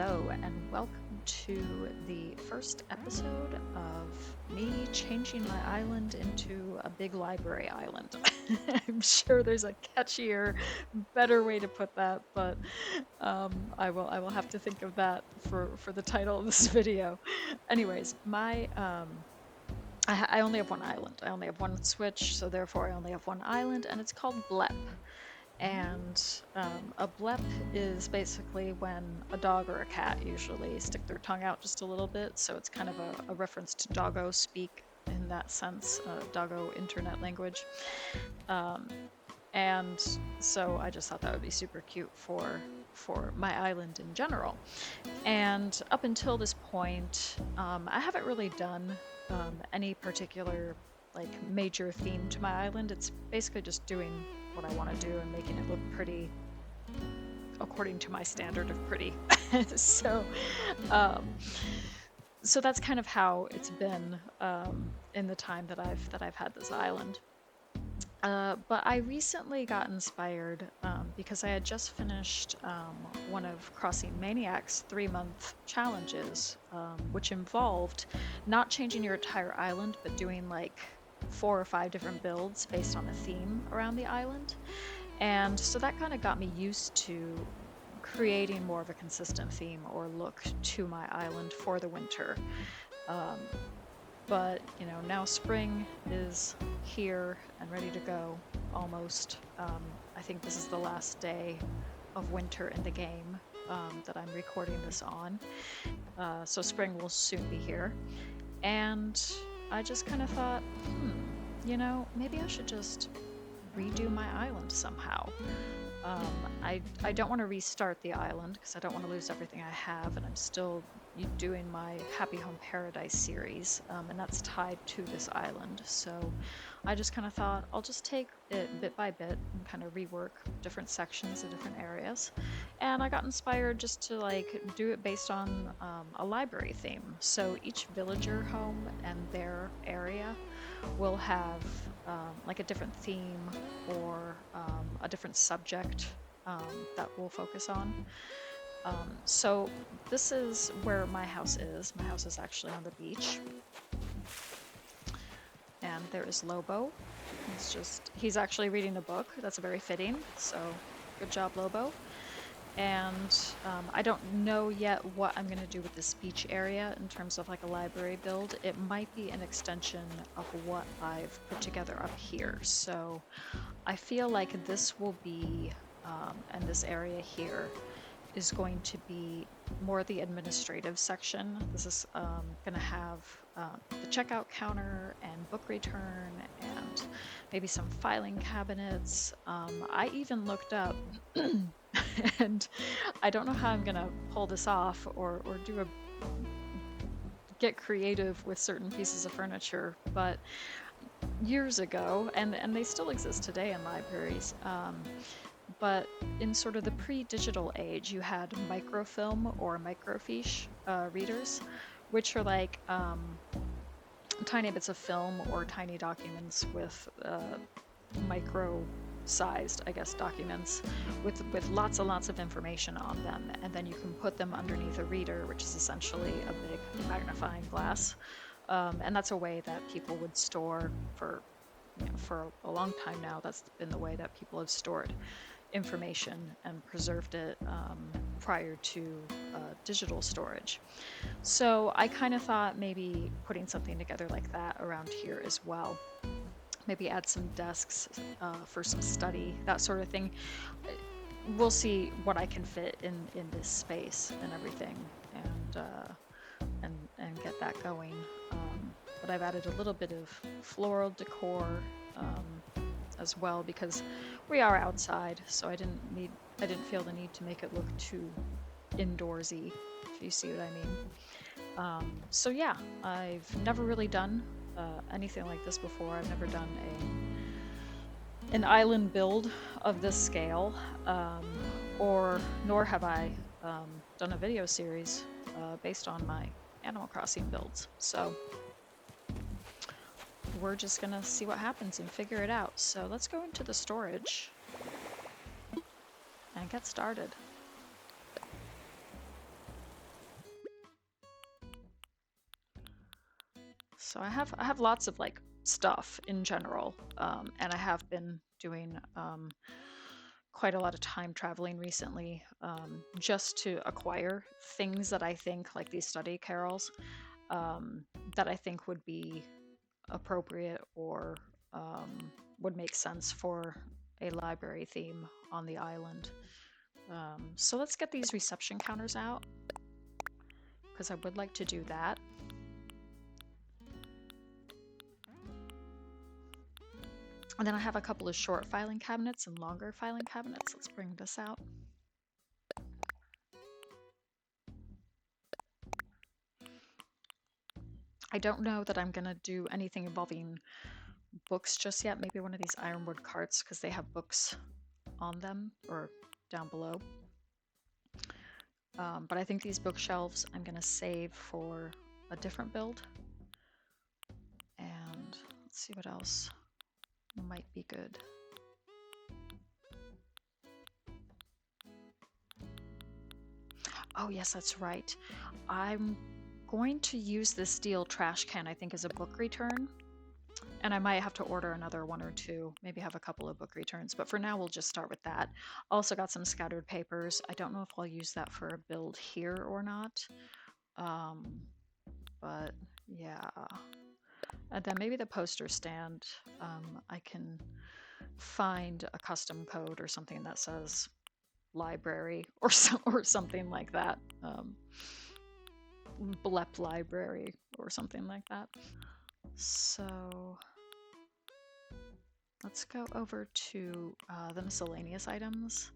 Hello, and welcome to the first episode of me changing my island into a big library island. I'm sure there's a catchier, better way to put that, but I will have to think of that for the title of this video. Anyways, I only have one island. I only have one switch, so therefore I only have one island, and it's called Blep. And a blep is basically when a dog or a cat usually stick their tongue out just a little bit. So it's kind of a reference to doggo speak in that sense, doggo internet language. Um, and so I just thought that would be super cute for my island in general. And up until this point, I haven't really done any particular like major theme to my island. It's basically just doing what I want to do and making it look pretty according to my standard of pretty. so, um, so that's kind of how it's been in the time that I've had this island. But I recently got inspired because I had just finished one of Crossing Maniac's 3-month challenges, which involved not changing your entire island, but doing like 4 or 5 different builds based on a theme around the island. And so that kind of got me used to creating more of a consistent theme or look to my island for the winter. Um, but now spring is here and ready to go almost. I think this is the last day of winter in the game that I'm recording this on. So spring will soon be here. And I just kind of thought, maybe I should just redo my island somehow. I don't want to restart the island because I don't want to lose everything I have, and I'm still doing my Happy Home Paradise series, and that's tied to this island. So I just kind of thought I'll just take it bit by bit and kind of rework different sections of different areas. And I got inspired just to like do it based on a library theme. So each villager home and their area will have like a different theme or a different subject that we'll focus on. So this is where my house is. My house is actually on the beach. And there is Lobo. He's actually reading a book. That's very fitting. So good job, Lobo. And I don't know yet what I'm going to do with this beach area in terms of like a library build. It might be an extension of what I've put together up here. So I feel like this will be, and this area here is going to be more the administrative section. This is going to have the checkout counter and book return and maybe some filing cabinets. I even looked up and I don't know how I'm gonna pull this off or get creative with certain pieces of furniture, but years ago, and they still exist today in libraries, but in sort of the pre-digital age, you had microfilm or microfiche readers, which are like tiny bits of film or tiny documents with micro-sized, I guess, documents with lots and lots of information on them, and then you can put them underneath a reader, which is essentially a big magnifying glass, and that's a way that people would store for a long time now. That's been the way that people have stored information and preserved it prior to digital storage. So I kind of thought maybe putting something together like that around here as well. Maybe add some desks for some study, that sort of thing. We'll see what I can fit in this space and everything, and get that going. But I've added a little bit of floral decor as well because we are outside, so I didn't feel the need to make it look too indoorsy, if you see what I mean. So yeah, I've never really done anything like this before. I've never done an island build of this scale, nor have I done a video series based on my Animal Crossing builds. So we're just gonna see what happens and figure it out. So let's go into the storage and get started. So I have lots of like stuff in general, and I have been doing quite a lot of time traveling recently, just to acquire things that I think, like these study carrels, that I think would be appropriate or would make sense for a library theme on the island. So let's get these reception counters out, because I would like to do that. And then I have a couple of short filing cabinets and longer filing cabinets. Let's bring this out. I don't know that I'm going to do anything involving books just yet. Maybe one of these ironwood carts, because they have books on them or down below. But I think these bookshelves I'm going to save for a different build. And let's see what else might be good. Oh yes, that's right. I'm going to use this steel trash can, I think, as a book return. And I might have to order another one or two, maybe have a couple of book returns. But for now, we'll just start with that. Also got some scattered papers. I don't know if I'll use that for a build here or not. But yeah. And then maybe the poster stand, I can find a custom code or something that says library or something like that. Blep library or something like that. So let's go over to the miscellaneous items.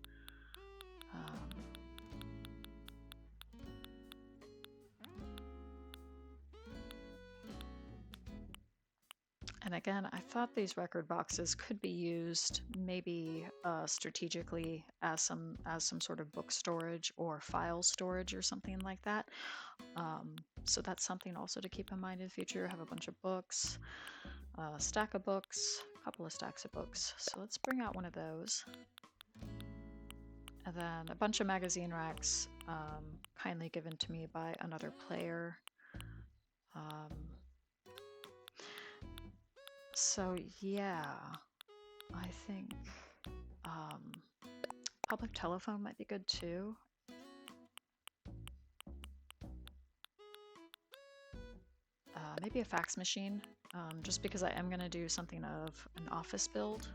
And again, I thought these record boxes could be used maybe strategically as some sort of book storage or file storage or something like that. So that's something also to keep in mind in the future. I have a bunch of books, a stack of books, a couple of stacks of books. So let's bring out one of those. And then a bunch of magazine racks, kindly given to me by another player. So yeah, I think public telephone might be good too. Maybe a fax machine, just because I am going to do something of an office build.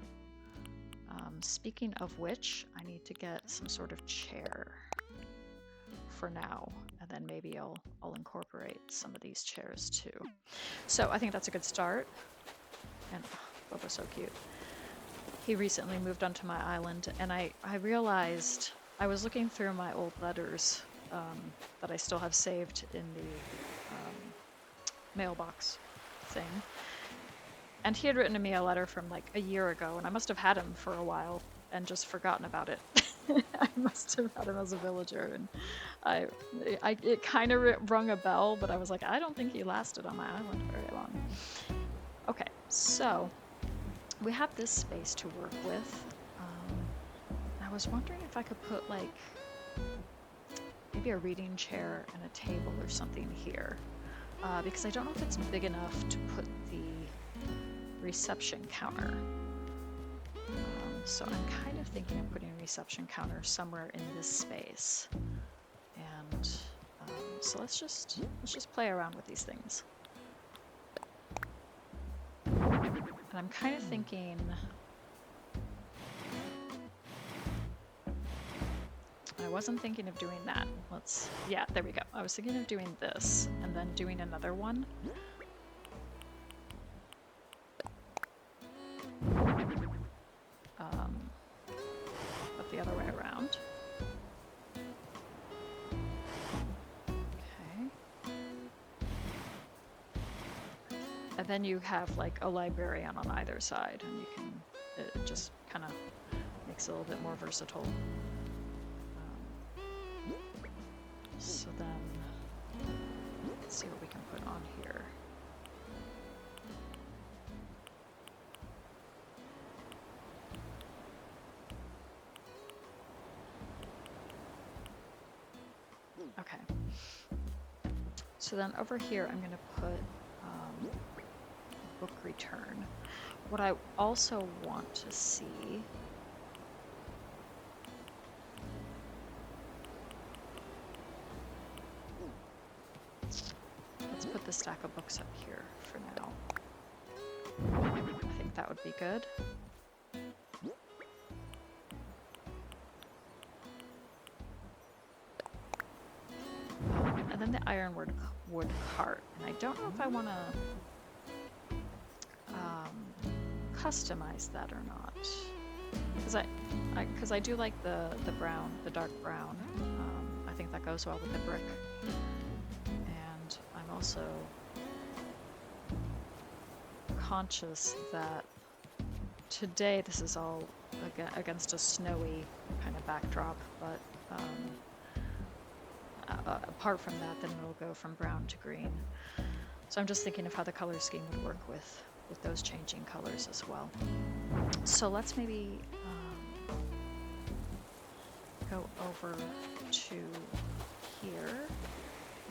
Speaking of which, I need to get some sort of chair for now, and then maybe I'll incorporate some of these chairs too. So I think that's a good start. And oh, Bobo's so cute. He recently moved onto my island, and I realized I was looking through my old letters that I still have saved in the mailbox thing. And he had written me a letter from like a year ago, and I must have had him for a while and just forgotten about it. I must have had him as a villager, and it kind of rung a bell, but I was like, I don't think he lasted on my island very long. Okay, so we have this space to work with. I was wondering if I could put like maybe a reading chair and a table or something here, because I don't know if it's big enough to put the reception counter. So I'm kind of thinking of putting a reception counter somewhere in this space. And so let's just play around with these things. And I'm kind of thinking I wasn't thinking of doing that. Yeah, there we go. I was thinking of doing this and then doing another one. But the other way around. Okay. And then you have like a librarian on either side, and you can, it just kind of makes it a little bit more versatile. So then, let's see what we can put on here. Okay. So then over here, I'm going to put book return. What I also want to see let's put the stack of books up here for now. I think that would be good. And then the ironwood wood cart. And I don't know if I want to customize that or not, because I do like the brown, the dark brown. I think that goes well with the brick. And I'm also conscious that today this is all against a snowy kind of backdrop, but apart from that, then it'll go from brown to green. So I'm just thinking of how the color scheme would work with those changing colors as well. So let's maybe go over to here.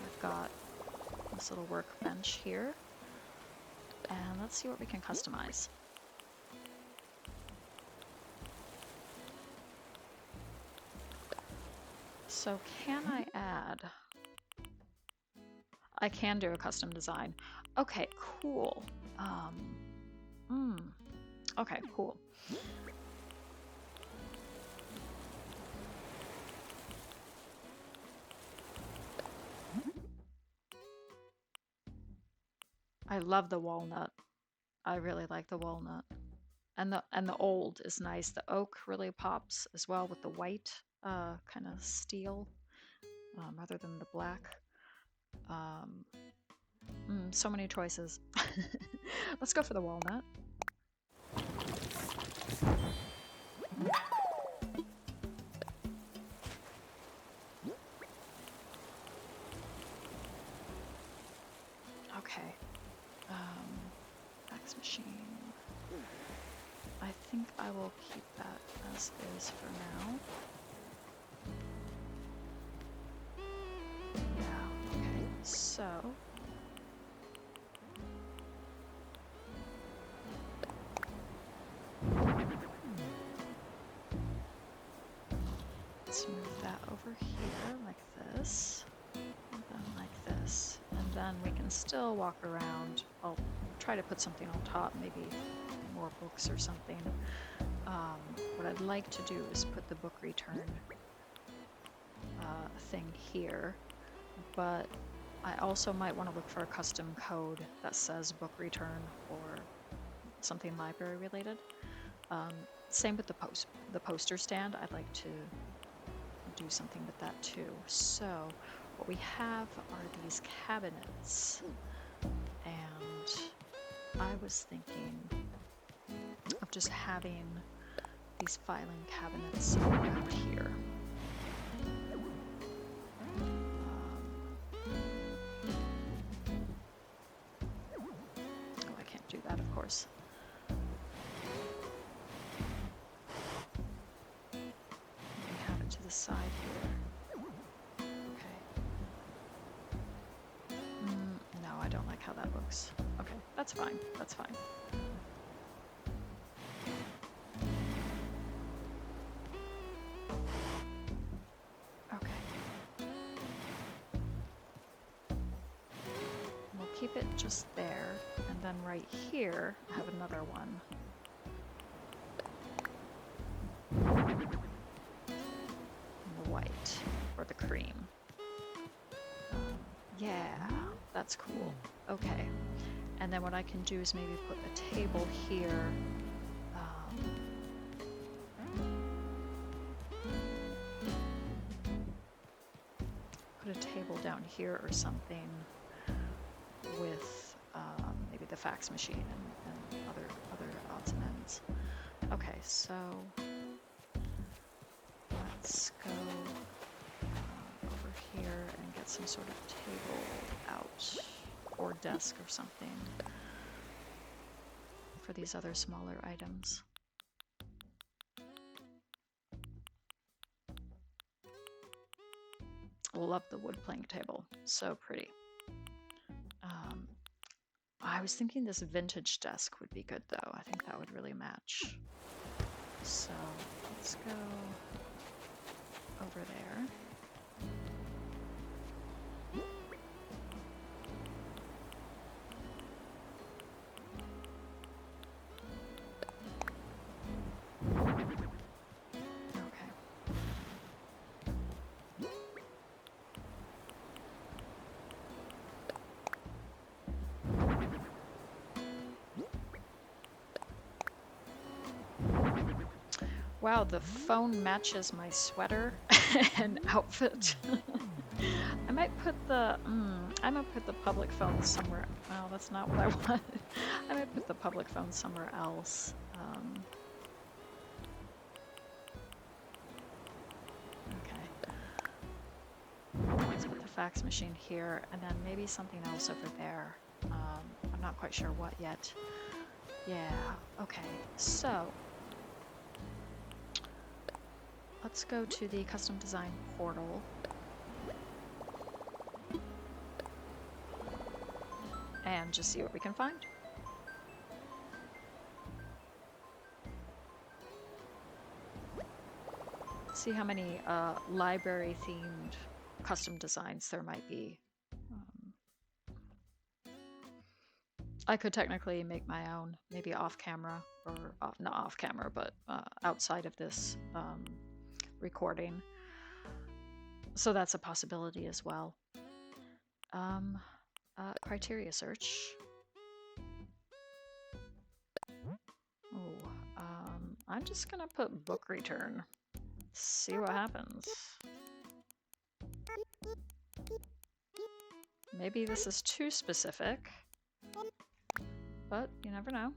I've got this little workbench here, and let's see what we can customize. So can I add? I can do a custom design. Okay, cool. Okay, cool. I love the walnut. I really like the walnut. And the old is nice. The oak really pops as well with the white kind of steel rather than the black. So many choices. Let's go for the walnut. Okay. Fax machine. I think I will keep that as is for now. Yeah, okay. So let's move that over here like this, and then like this, and then we can still walk around. I'll try to put something on top, maybe more books or something. What I'd like to do is put the book return thing here, but I also might want to look for a custom code that says book return or something library related. Same with the poster stand. I'd like to do something with that too. So what we have are these cabinets, and I was thinking of just having these filing cabinets around here. Oh, I can't do that, of course. We have it to the side here. Okay. No, I don't like how that looks. Okay, that's fine. That's fine. Keep it just there, and then right here I have another one. In the white, or the cream. Yeah, that's cool. Okay, and then what I can do is maybe put a table here. Put a table down here or something with maybe the fax machine and other odds and ends. Okay, so let's go over here and get some sort of table out, or desk or something for these other smaller items. Love the wood playing table, so pretty. I was thinking this vintage desk would be good though. I think that would really match. So let's go over there. Wow, the phone matches my sweater and outfit. I might put the public phone somewhere. Well, that's not what I wanted. I might put the public phone somewhere else. Okay. Let's put the fax machine here, and then maybe something else over there. I'm not quite sure what yet. Yeah. Okay. So. Let's go to the custom design portal. And just see what we can find. See how many library-themed custom designs there might be. I could technically make my own, maybe off-camera, or not off-camera, but outside of this recording. So that's a possibility as well. Criteria search. Oh, I'm just gonna put book return. See what happens. Maybe this is too specific, but you never know.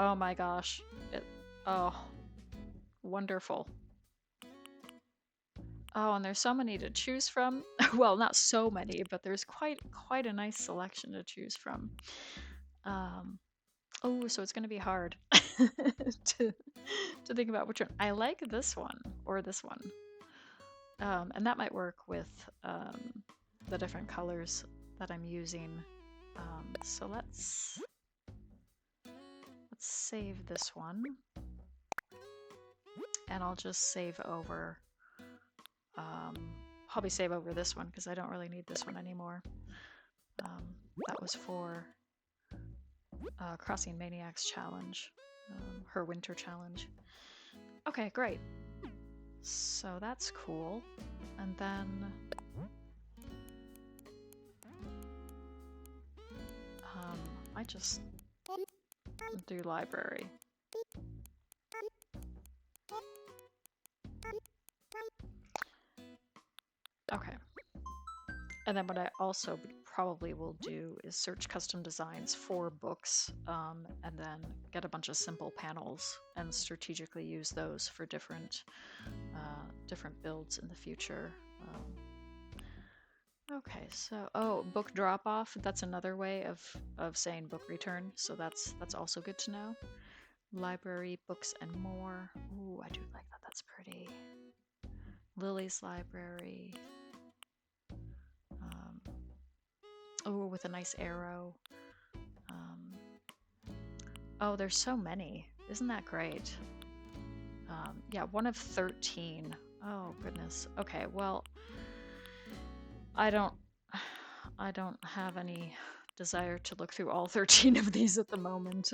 Oh my gosh. Oh, wonderful. Oh, and there's so many to choose from. Well, not so many, but there's quite a nice selection to choose from. Oh, so it's going to be hard to think about which one. I like this one or this one. And that might work with the different colors that I'm using. So let's save this one. And I'll just save over, probably save over this one because I don't really need this one anymore. That was for Crossing Maniacs challenge, her winter challenge. Okay, great. So that's cool. And then I just do library. Okay. And then what I also probably will do is search custom designs for books, and then get a bunch of simple panels and strategically use those for different builds in the future. Okay, so book drop off. That's another way of saying book return. So that's also good to know. Library, books, and more. Ooh, I do like that. That's pretty. Lily's library. Oh, with a nice arrow. Oh, there's so many. Isn't that great? Yeah, one of 13. Oh, goodness. Okay, well, I don't have any desire to look through all 13 of these at the moment.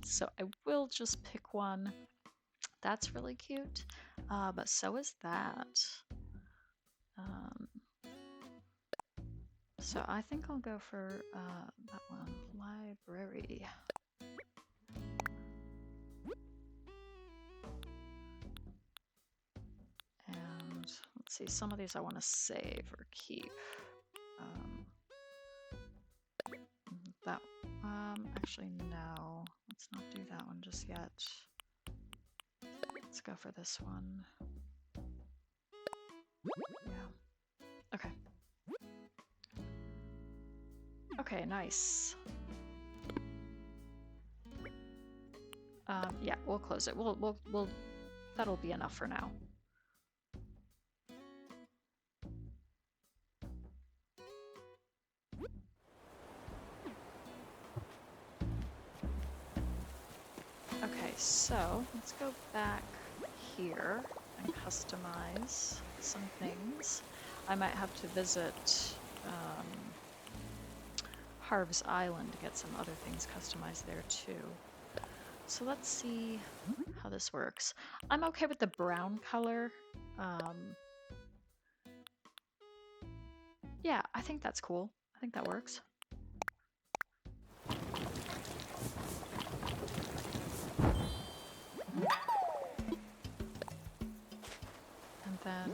So I will just pick one. That's really cute. But so is that. So I think I'll go for that one, library. And let's see, some of these I want to save or keep. Actually, no, let's not do that one just yet. Let's go for this one. Yeah. Okay. Okay, nice. Yeah, we'll close it. We'll that'll be enough for now. so let's go back here and customize some things. I might have to visit Harv's Island to get some other things customized there too. So let's see how this works. I'm okay with the brown color. Yeah, I think that's cool. I think that works. And then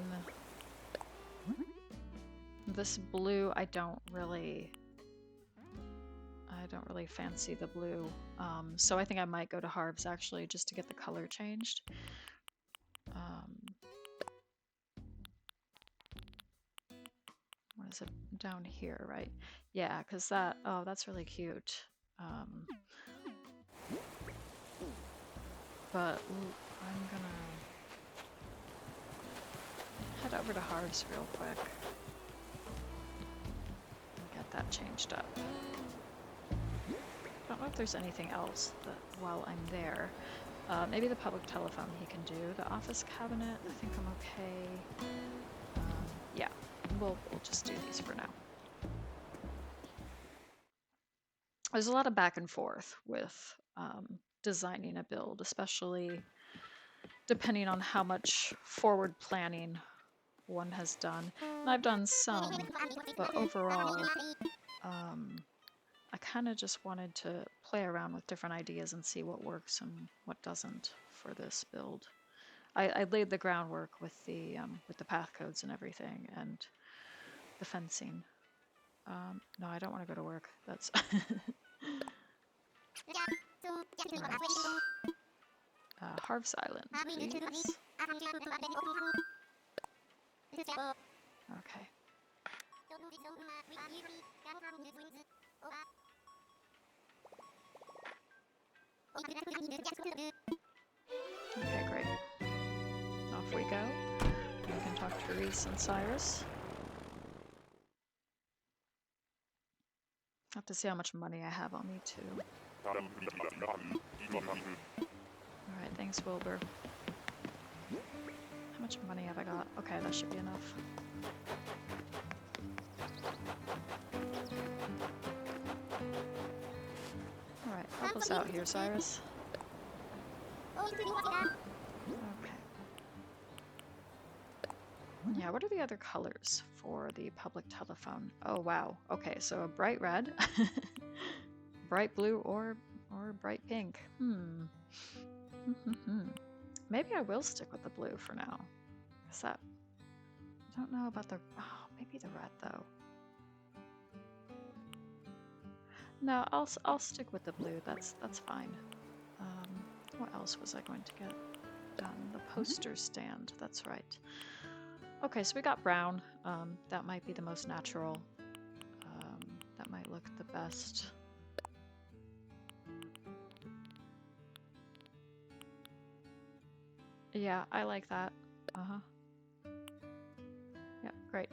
this blue, I don't really fancy the blue. So I think I might go to Harv's actually just to get the color changed. What is it down here, right? Yeah, because that, oh, that's really cute. But I'm gonna head over to Harv's real quick and get that changed up. I don't know if there's anything else that while I'm there. Maybe the public telephone he can do. The office cabinet, I think I'm okay. Yeah, we'll just do these for now. There's a lot of back and forth with designing a build, especially depending on how much forward planning one has done. And I've done some, but overall, I kind of just wanted to play around with different ideas and see what works and what doesn't for this build. I laid the groundwork with the path codes and everything and the fencing. No, I don't want to go to work. That's right. Harv's Island, please. Okay. Okay, great. Off we go. We can talk to Reese and Cyrus. I have to see how much money I have on me too. Alright, thanks Wilbur. How much money have I got? Okay, that should be enough. Alright, help us out here, Cyrus. Okay. Yeah, what are the other colors for the public telephone? Oh, wow. Okay, so a bright red, bright blue, or bright pink. Maybe I will stick with the blue for now. Is that... I don't know about the... Oh, maybe the red, though. No, I'll stick with the blue. That's fine. What else was I going to get done? The poster stand. That's right. Okay, so we got brown. That might be the most natural. That might look the best. Yeah, I like that. Yeah, great.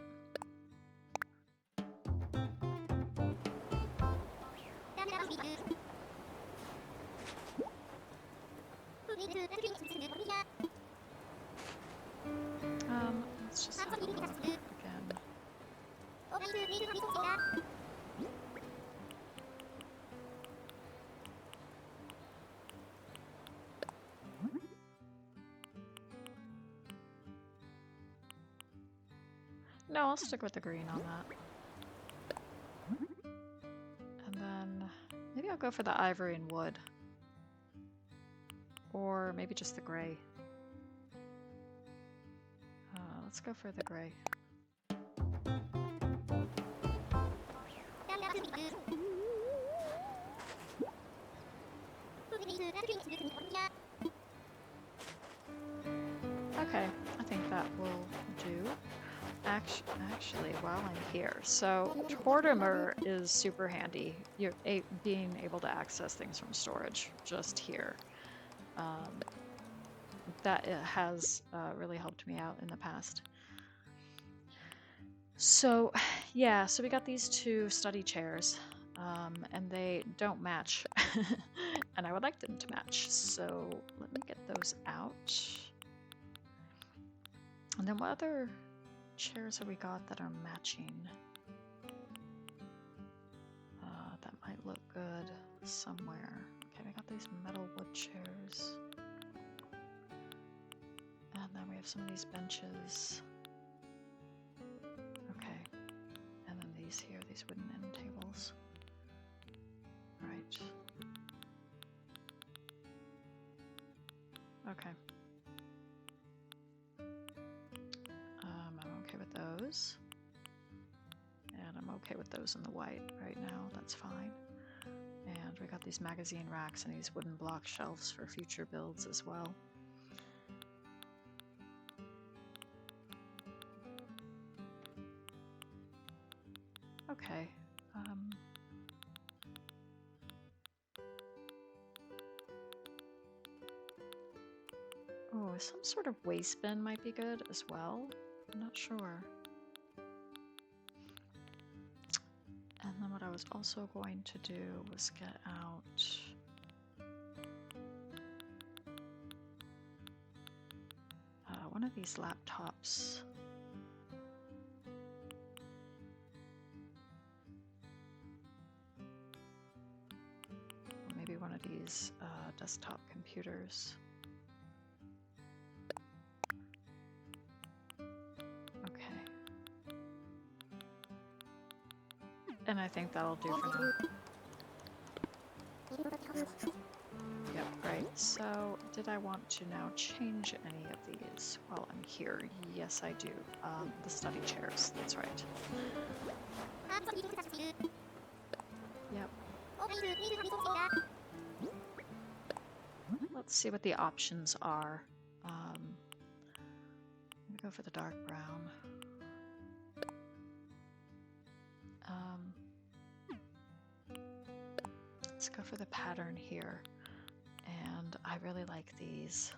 Let's just have a look again. No, I'll stick with the green on that. And then maybe I'll go for the ivory and wood. Or maybe just the gray. Let's go for the gray. Okay, I think that will do. Actually, while I'm here, so Tortimer is super handy. You're being able to access things from storage just here. That has really helped me out in the past. So, yeah, so we got these two study chairs, and they don't match and I would like them to match. So let me get those out. And then what other chairs have we got that are matching? That might look good somewhere. Okay, we got these metal wood chairs. And then we have some of these benches. Okay. And then these here, these wooden end tables. Right. Okay. I'm okay with those. And I'm okay with those in the white right now. That's fine. And we got these magazine racks and these wooden block shelves for future builds as well. Okay. Oh, some sort of waste bin might be good as well. I'm not sure. And then what I was also going to do was get out one of these laptops. Or maybe one of these desktop computers. And I think that'll do for now. Yep, right. So, did I want to now change any of these while I'm here? Yes, I do. The study chairs, that's right. Yep. Let's see what the options are. I'm gonna go for the dark brown. Let's go for the pattern here. And I really like these.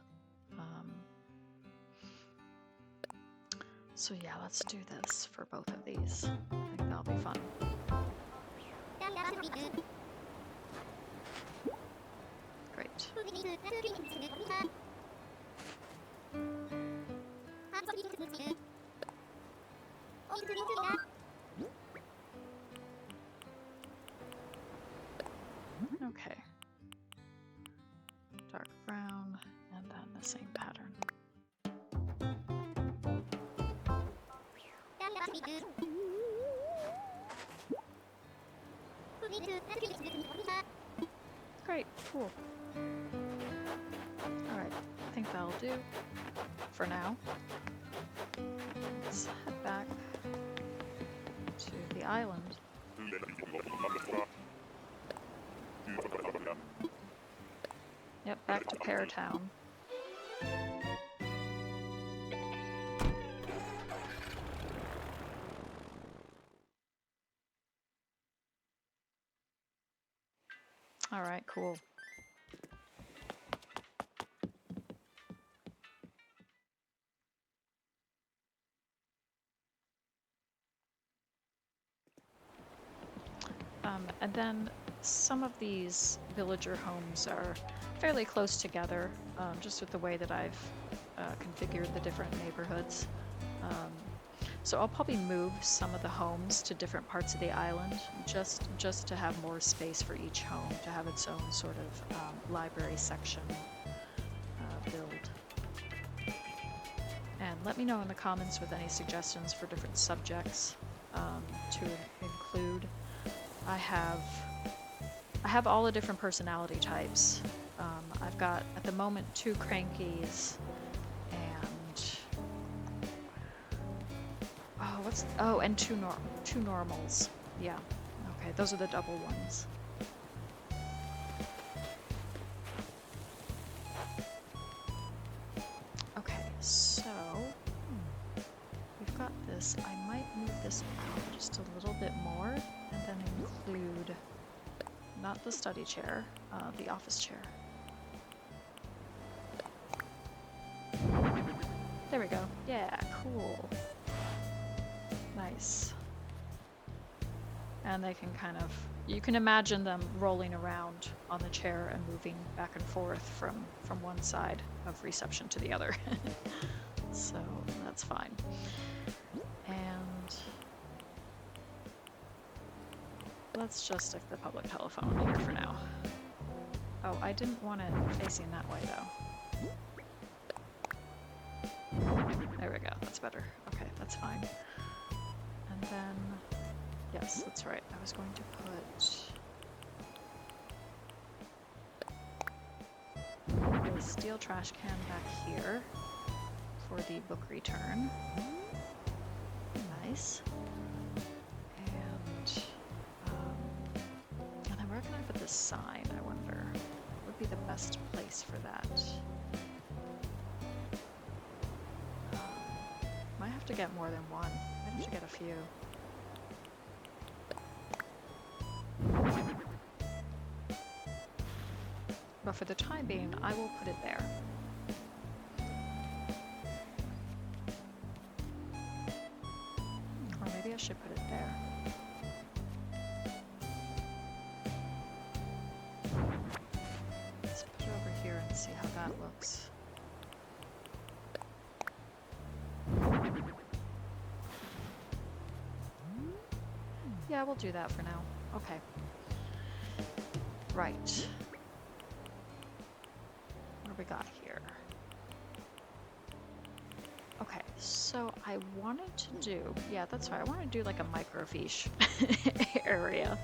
So yeah, let's do this for both of these. I think that'll be fun. Great. Okay. Dark brown, and then the same pattern. Great, cool. Alright, I think that'll do for now. Let's head back to the island. Yep, back to Pear Town. Alright, cool. And then some of these villager homes are fairly close together, just with the way that I've configured the different neighborhoods. So I'll probably move some of the homes to different parts of the island, just to have more space for each home, to have its own sort of library section build. And let me know in the comments with any suggestions for different subjects to include. I have all the different personality types. I've got, at the moment, 2 crankies and and two normals. Yeah. Okay, those are the double ones. Okay, so we've got this. I might move this out just a little bit more and then include not the study chair, the office chair. There we go. Yeah, cool. Nice. And they can kind of You can imagine them rolling around on the chair and moving back and forth from one side of reception to the other. So that's fine. And let's just stick the public telephone here for now. Oh, I didn't want it facing that way though. There we go, that's better. Okay, that's fine. And then, yes, that's right. I was going to put the steel trash can back here for the book return. Nice. And then where can I put this sign, I wonder? What would be the best place for that? Might have to get more than one. Might have to get a few. But for the time being, I will put it there. Or maybe I should put it there. Let's put it over here and see how that looks. Yeah, we'll do that for now. Okay. Right. What do we got here? Okay, so I wanted to do, yeah, that's right, I want to do like a microfiche area.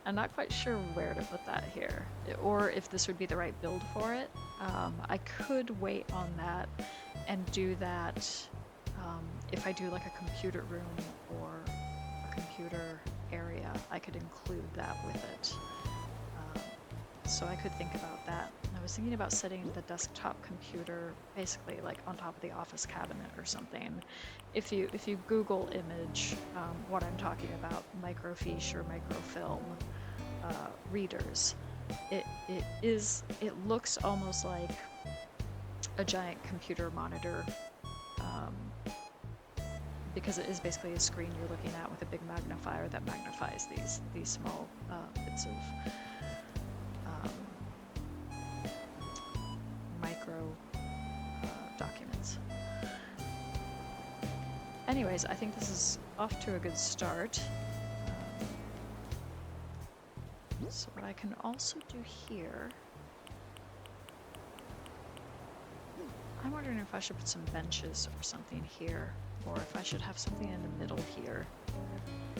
I'm not quite sure where to put that here, or if this would be the right build for it. I could wait on that and do that if I do like a computer room or a computer area, I could include that with it. So I could think about that. I was thinking about setting the desktop computer basically like on top of the office cabinet or something. If you Google image what I'm talking about, microfiche or microfilm readers, it looks almost like a giant computer monitor, because it is basically a screen you're looking at with a big magnifier that magnifies these small bits of micro documents. Anyways, I think this is off to a good start. So what I can also do here, I'm wondering if I should put some benches or something here, or if I should have something in the middle here.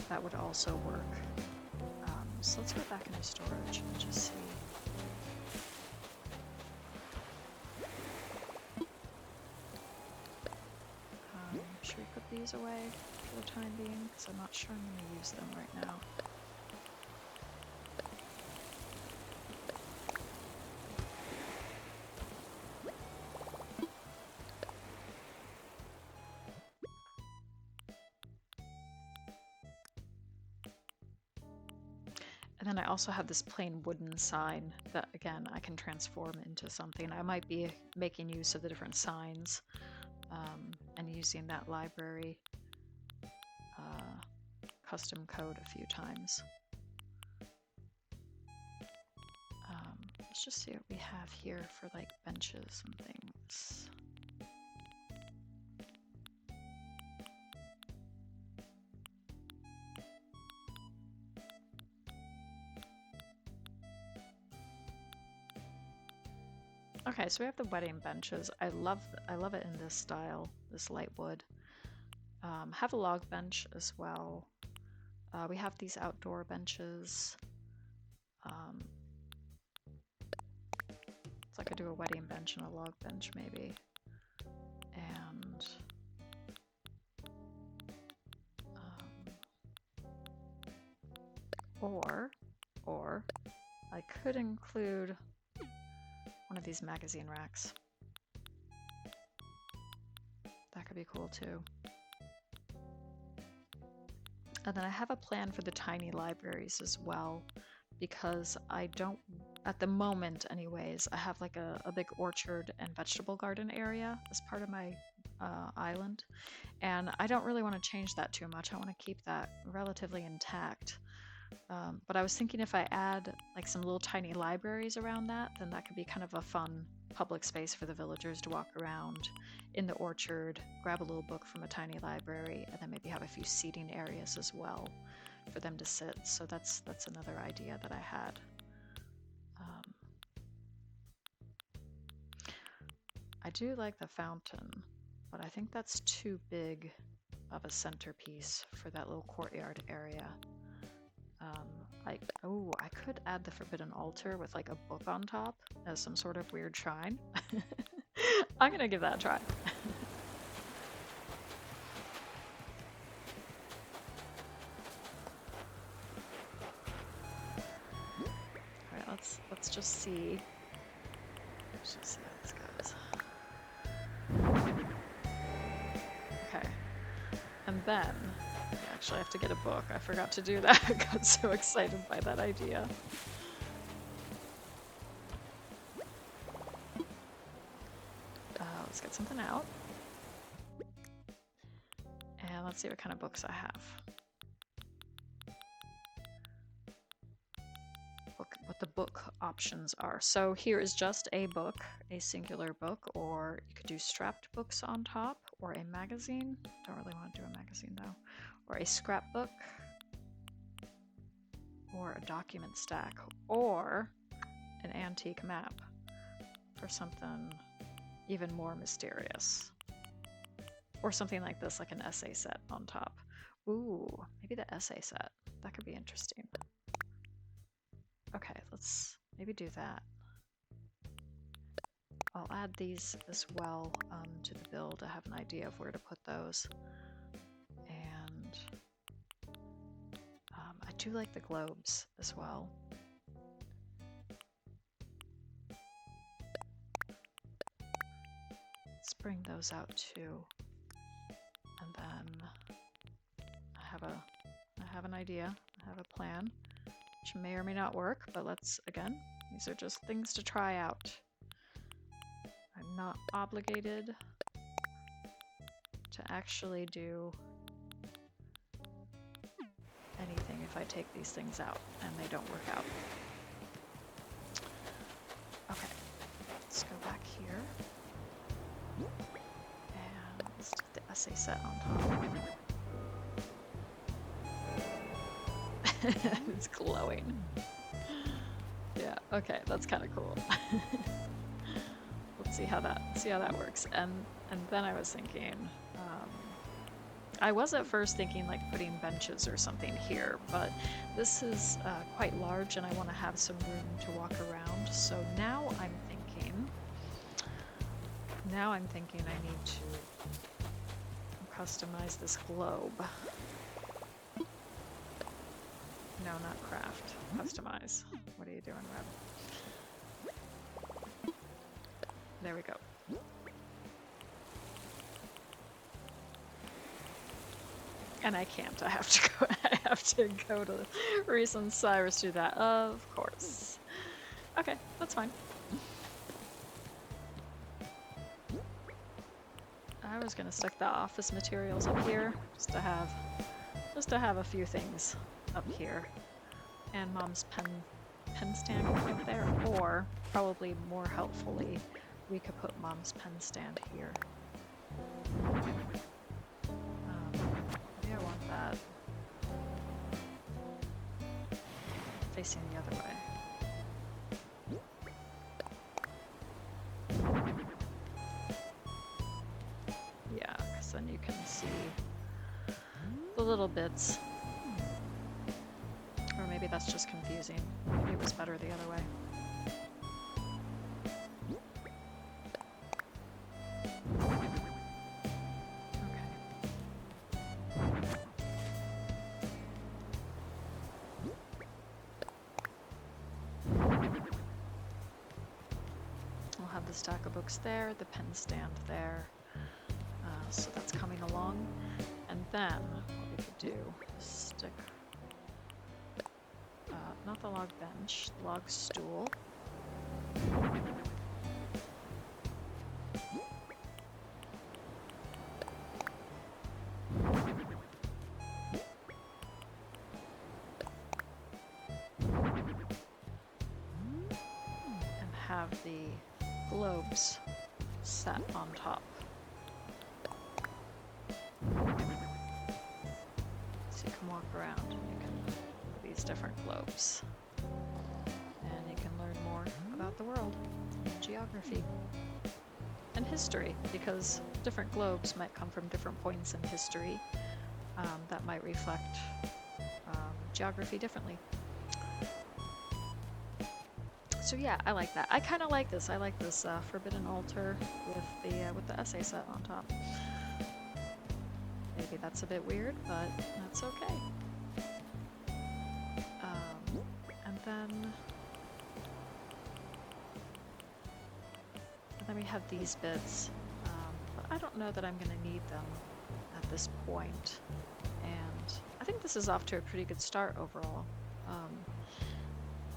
That would also work. So let's go back into storage and just see. Should we put these away for the time being? Because I'm not sure I'm going to use them right now. And then I also have this plain wooden sign that, again, I can transform into something. I might be making use of the different signs and using that library custom code a few times. Let's just see what we have here for like benches and things. Okay, so we have the wedding benches. I love it in this style, this light wood. Have a log bench as well. We have these outdoor benches. So I could do a wedding bench and a log bench maybe. And or I could include one of these magazine racks. That could be cool too. And then I have a plan for the tiny libraries as well, because I don't, at the moment anyways, I have like a big orchard and vegetable garden area as part of my island, and I don't really want to change that too much. I want to keep that relatively intact. But I was thinking if I add like some little tiny libraries around that, then that could be kind of a fun public space for the villagers to walk around in the orchard, grab a little book from a tiny library, and then maybe have a few seating areas as well for them to sit. So that's another idea that I had. I do like the fountain, but I think that's too big of a centerpiece for that little courtyard area. I could add the forbidden altar with like a book on top as some sort of weird shrine. I'm gonna give that a try. Alright, let's just see. Let's just see how this goes. Okay. And then actually I have to get a book. I forgot to do that. I got so excited by that idea. Let's get something out. And let's see what kind of books I have. What the book options are. So here is just a book, a singular book, or you could do strapped books on top, or a magazine. Don't really want to do a magazine though. Or a scrapbook, or a document stack, or an antique map, or something even more mysterious. Or something like this, like an essay set on top. Ooh, maybe the essay set. That could be interesting. Okay, let's maybe do that. I'll add these as well to the build to have an idea of where to put those. And I do like the globes as well. Let's bring those out too. And then I have an idea, I have a plan, which may or may not work, but again, these are just things to try out. I'm not obligated to actually do anything if I take these things out and they don't work out. Okay, let's go back here. And let's do the essay set on top. It's glowing. Yeah, okay, that's kind of cool. Let's see how that works. And then I was thinking, I was at first thinking like putting benches or something here, but this is quite large and I want to have some room to walk around. So now I'm thinking I need to customize this globe. No, not craft. Customize. What are you doing, Reb? There we go. And I can't. I have to go to Reese and Cyrus to do that. Of course. Okay, that's fine. I was gonna stick the office materials up here just to have a few things up here, and Mom's pen stand up there, or probably more helpfully, we could put Mom's pen stand here. Maybe I want that facing the other way. Yeah, because then you can see the little bits. Or maybe that's just confusing. Maybe it was better the other way. We'll have the stack of books there, the pen stand there. So that's coming along. And then what we could do is stick not the log bench, the log stool. have the globes set on top. So you can walk around and you can these different globes. And you can learn more about the world, geography, and history, because different globes might come from different points in history that might reflect geography differently. So yeah, I like that. I kind of like this. I like this Forbidden Altar with the essay set on top. Maybe that's a bit weird, but that's okay. And then we have these bits, but I don't know that I'm going to need them at this point. And I think this is off to a pretty good start overall.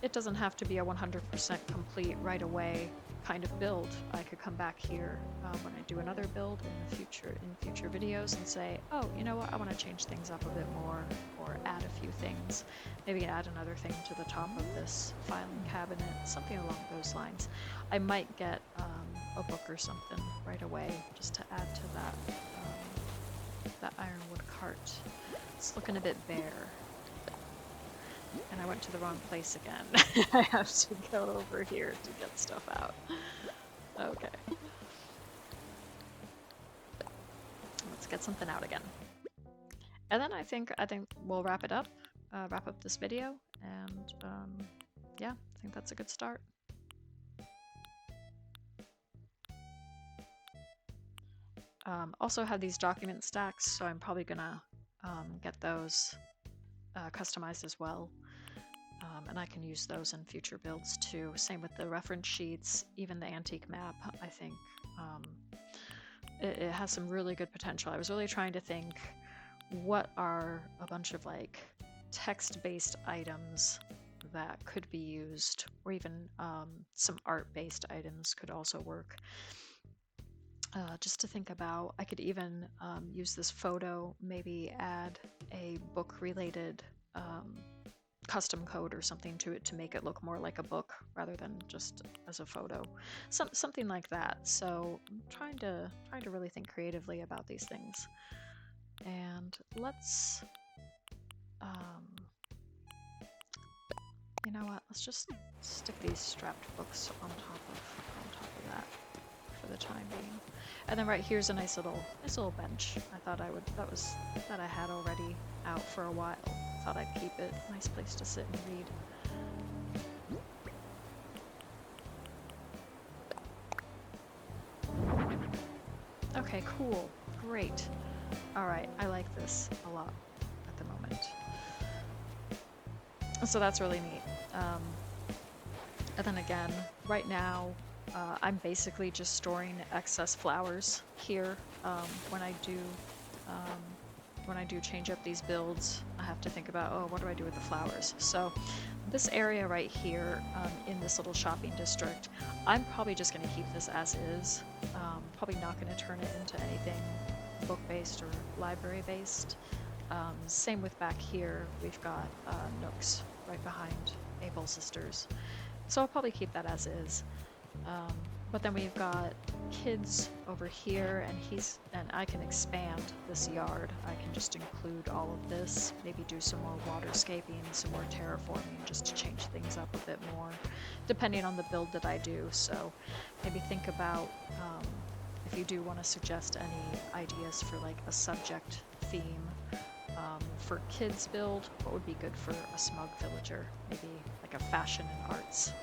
It doesn't have to be a 100% complete right away kind of build. I could come back here when I do another build in future videos and say, oh, you know what, I want to change things up a bit more, or add a few things. Maybe add another thing to the top of this filing cabinet, something along those lines. I might get a book or something right away just to add to that ironwood cart. It's looking a bit bare. And I went to the wrong place again. I have to go over here to get stuff out. Okay. Let's get something out again. And then I think we'll wrap it up. Wrap up this video. And yeah, I think that's a good start. Also have these document stacks, so I'm probably gonna get those customized as well. And I can use those in future builds too. Same with the reference sheets, even the antique map. I think it has some really good potential. I was really trying to think, what are a bunch of like text-based items that could be used, or even some art-based items could also work. Just to think about, I could even use this photo, maybe add a book-related custom code or something to it to make it look more like a book rather than just as a photo, something like that. So I'm trying to really think creatively about these things. And let's you know what, let's just stick these strapped books on top of that for the time being. And then right here's a nice little bench. I thought that I had already out for a while. Thought I'd keep it a nice place to sit and read. Okay, cool, great. All right, I like this a lot at the moment. So that's really neat. And then again, right now, I'm basically just storing excess flowers here. When I do change up these builds, I have to think about, oh, what do I do with the flowers? So this area right here in this little shopping district, I'm probably just going to keep this as is. Probably not going to turn it into anything book-based or library-based. Same with back here, we've got nooks right behind Able Sisters. So I'll probably keep that as is. But then we've got kids over here, and I can expand this yard. I can just include all of this, maybe do some more waterscaping, some more terraforming, just to change things up a bit more, depending on the build that I do. So maybe think about if you do want to suggest any ideas for like a subject theme for kids build, what would be good for a smug villager? Maybe like a fashion and arts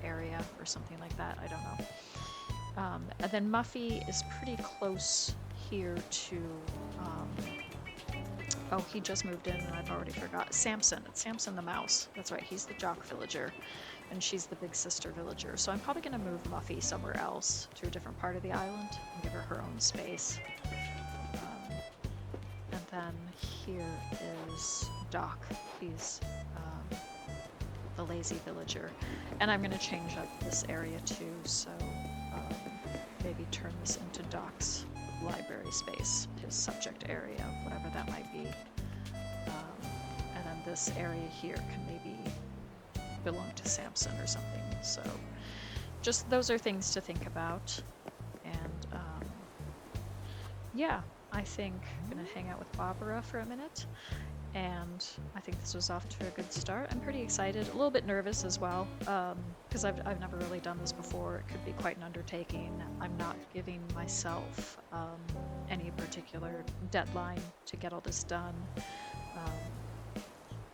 area or something like that. I don't know. And then Muffy is pretty close here to oh, he just moved in and I've already forgot. Samson. It's Samson the mouse. That's right, he's the jock villager and she's the big sister villager. So I'm probably going to move Muffy somewhere else to a different part of the island and give her her own space. And then here is Doc. He's the lazy villager. And I'm going to change up this area too, so maybe turn this into Doc's library space, his subject area, whatever that might be. And then this area here can maybe belong to Samson or something. So just those are things to think about. And yeah, I think I'm gonna hang out with Barbara for a minute. And I think this was off to a good start. I'm pretty excited, a little bit nervous as well, because I've never really done this before. It could be quite an undertaking. I'm not giving myself any particular deadline to get all this done.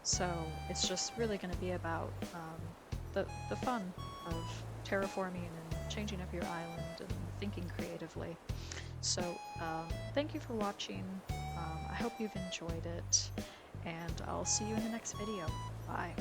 So it's just really going to be about the fun of terraforming and changing up your island and thinking creatively. So thank you for watching. I hope you've enjoyed it, and I'll see you in the next video. Bye.